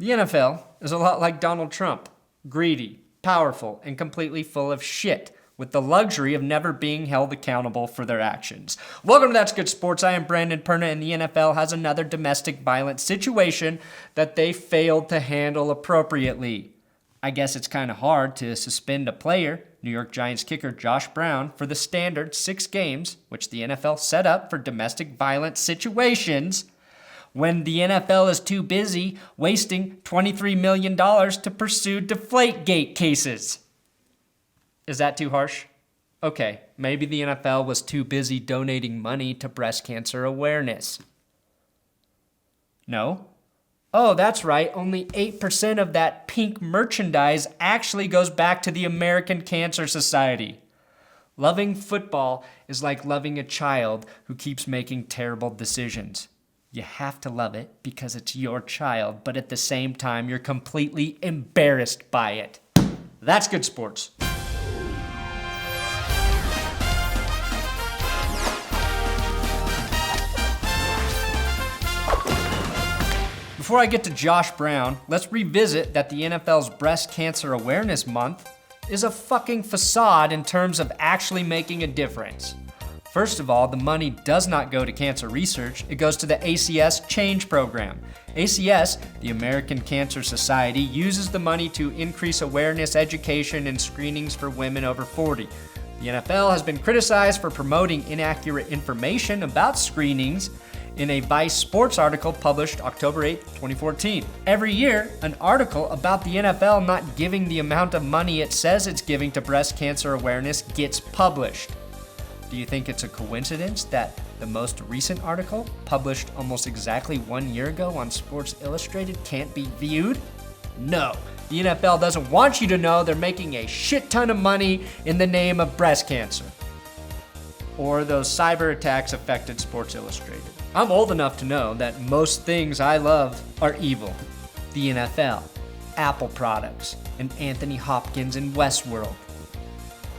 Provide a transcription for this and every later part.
The NFL is a lot like Donald Trump, greedy, powerful, and completely full of shit, with the luxury of never being held accountable for their actions. Welcome to That's Good Sports. I am Brandon Perna, and the NFL has another domestic violence situation that they failed to handle appropriately. I guess it's kind of hard to suspend a player, New York Giants kicker Josh Brown, for the standard 6 games, which the NFL set up for domestic violence situations, when the NFL is too busy wasting $23 million to pursue Deflategate cases. Is that too harsh? Okay, maybe the NFL was too busy donating money to breast cancer awareness. No? Oh, that's right, only 8% of that pink merchandise actually goes back to the American Cancer Society. Loving football is like loving a child who keeps making terrible decisions. You have to love it because it's your child, but at the same time, you're completely embarrassed by it. That's good sports. Before I get to Josh Brown, let's revisit that the NFL's Breast Cancer Awareness Month is a fucking facade in terms of actually making a difference. First of all, the money does not go to cancer research, it goes to the ACS Change Program. ACS, the American Cancer Society, uses the money to increase awareness, education, and screenings for women over 40. The NFL has been criticized for promoting inaccurate information about screenings in a Vice Sports article published October 8, 2014. Every year, an article about the NFL not giving the amount of money it says it's giving to breast cancer awareness gets published. Do you think it's a coincidence that the most recent article, published almost exactly 1 year ago on Sports Illustrated, can't be viewed? No. The NFL doesn't want you to know they're making a shit ton of money in the name of breast cancer. Or those cyber attacks affected Sports Illustrated. I'm old enough to know that most things I love are evil. The NFL, Apple products, and Anthony Hopkins in Westworld.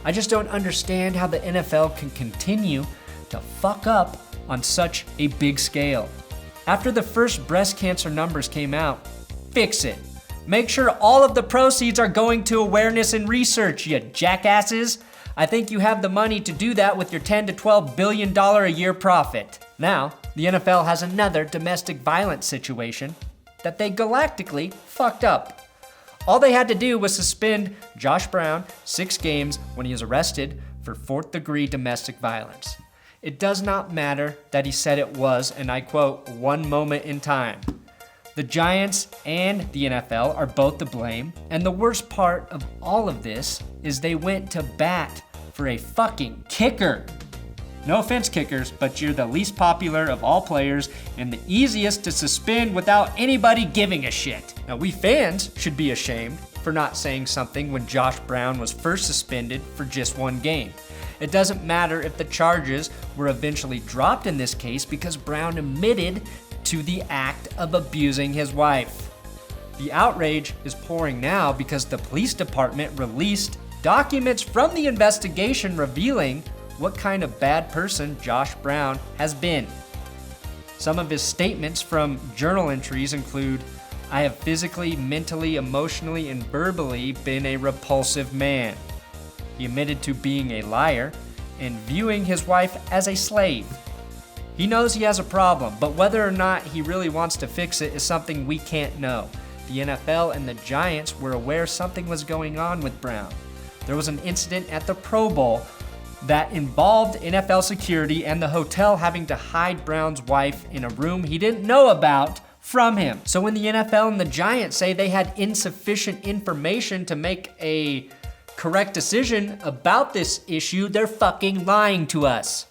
I just don't understand how the NFL can continue to fuck up on such a big scale. After the first breast cancer numbers came out, fix it. Make sure all of the proceeds are going to awareness and research, you jackasses. I think you have the money to do that with your $10 to $12 billion a year profit. Now, the NFL has another domestic violence situation that they galactically fucked up. All they had to do was suspend Josh Brown 6 games when he was arrested for 4th-degree domestic violence. It does not matter that he said it was, and I quote, one moment in time. The Giants and the NFL are both to blame, and the worst part of all of this is they went to bat for a fucking kicker. No offense, kickers, but you're the least popular of all players and the easiest to suspend without anybody giving a shit. Now, we fans should be ashamed for not saying something when Josh Brown was first suspended for just 1 game. It doesn't matter if the charges were eventually dropped in this case because Brown admitted to the act of abusing his wife. The outrage is pouring now because the police department released documents from the investigation revealing what kind of bad person Josh Brown has been. Some of his statements from journal entries include, "I have physically, mentally, emotionally, and verbally been a repulsive man." He admitted to being a liar and viewing his wife as a slave. He knows he has a problem, but whether or not he really wants to fix it is something we can't know. The NFL and the Giants were aware something was going on with Brown. There was an incident at the Pro Bowl that involved NFL security and the hotel having to hide Brown's wife in a room he didn't know about from him. So when the NFL and the Giants say they had insufficient information to make a correct decision about this issue, they're fucking lying to us.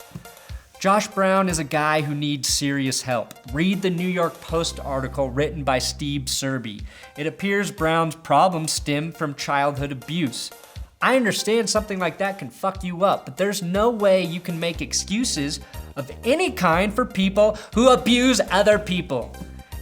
Josh Brown is a guy who needs serious help. Read the New York Post article written by Steve Serby. It appears Brown's problems stem from childhood abuse. I understand something like that can fuck you up, but there's no way you can make excuses of any kind for people who abuse other people.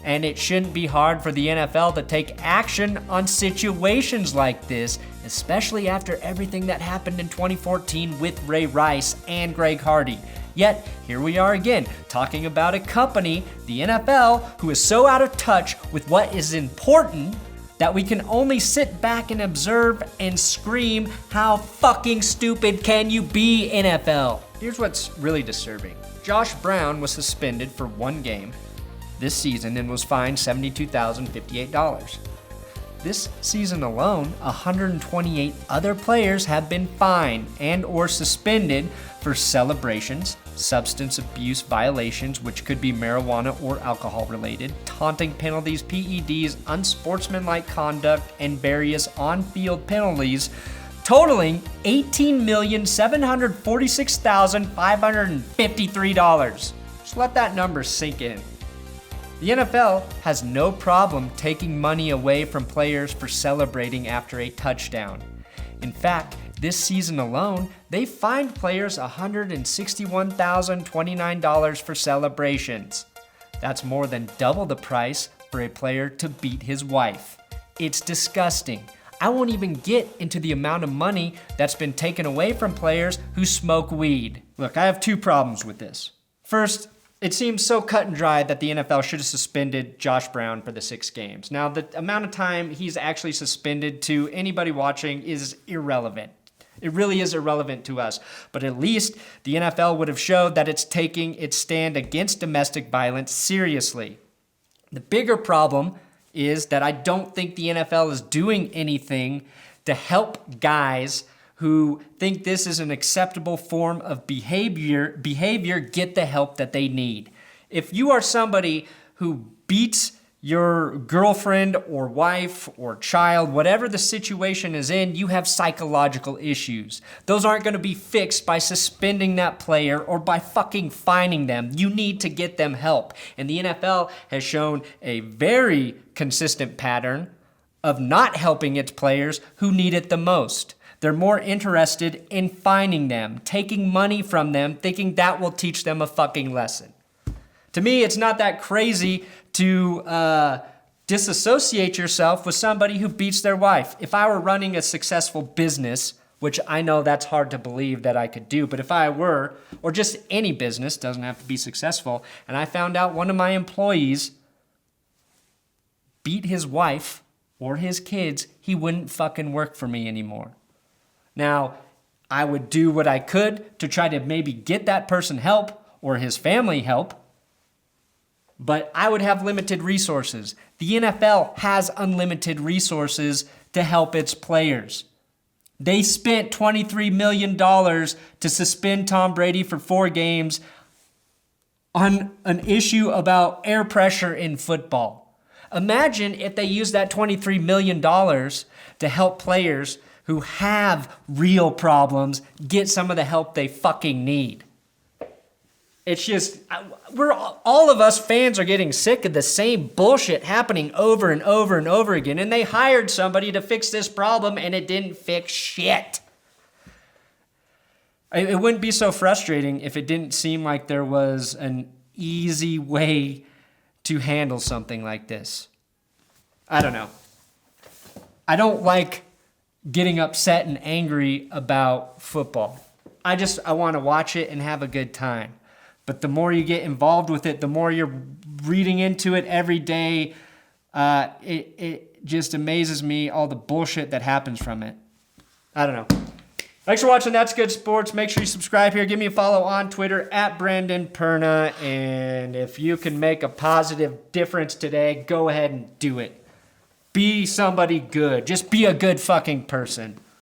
And it shouldn't be hard for the NFL to take action on situations like this, especially after everything that happened in 2014 with Ray Rice and Greg Hardy. Yet, here we are again, talking about a company, the NFL, who is so out of touch with what is important that we can only sit back and observe and scream, how fucking stupid can you be, NFL? Here's what's really disturbing. Josh Brown was suspended for 1 game this season and was fined $72,058. This season alone, 128 other players have been fined and or suspended for celebrations, substance abuse violations, which could be marijuana or alcohol related, taunting penalties, PEDs, unsportsmanlike conduct, and various on-field penalties, totaling $18,746,553. Just let that number sink in. The NFL has no problem taking money away from players for celebrating after a touchdown. In fact, this season alone, they fined players $161,029 for celebrations. That's more than double the price for a player to beat his wife. It's disgusting. I won't even get into the amount of money that's been taken away from players who smoke weed. Look, I have 2 problems with this. First, it seems so cut and dry that the NFL should have suspended Josh Brown for the 6 games. Now, the amount of time he's actually suspended to anybody watching is irrelevant. It really is irrelevant to us. But at least the NFL would have showed that it's taking its stand against domestic violence seriously. The bigger problem is that I don't think the NFL is doing anything to help guys who think this is an acceptable form of behavior get the help that they need. If you are somebody who beats your girlfriend or wife or child, whatever the situation is in, you have psychological issues. Those aren't going to be fixed by suspending that player or by fucking fining them. You need to get them help. And the NFL has shown a very consistent pattern of not helping its players who need it the most. They're more interested in fining them, taking money from them, thinking that will teach them a fucking lesson. To me, it's not that crazy to disassociate yourself with somebody who beats their wife. If I were running a successful business, which I know that's hard to believe that I could do, but if I were, or just any business, doesn't have to be successful, and I found out one of my employees beat his wife or his kids, he wouldn't fucking work for me anymore. Now, I would do what I could to try to maybe get that person help or his family help, but I would have limited resources. The NFL has unlimited resources to help its players. They spent $23 million to suspend Tom Brady for 4 games on an issue about air pressure in football. Imagine if they used that $23 million to help players who have real problems get some of the help they fucking need. It's just, all of us fans are getting sick of the same bullshit happening over and over and over again, and they hired somebody to fix this problem, and it didn't fix shit. It wouldn't be so frustrating if it didn't seem like there was an easy way to handle something like this. I don't know. I don't like getting upset and angry about football. I want to watch it and have a good time. But the more you get involved with it, the more you're reading into it every day. It just amazes me, all the bullshit that happens from it. I don't know. Thanks for watching That's Good Sports. Make sure you subscribe here. Give me a follow on Twitter at Brandon Perna. And if you can make a positive difference today, go ahead and do it. Be somebody good. Just be a good fucking person.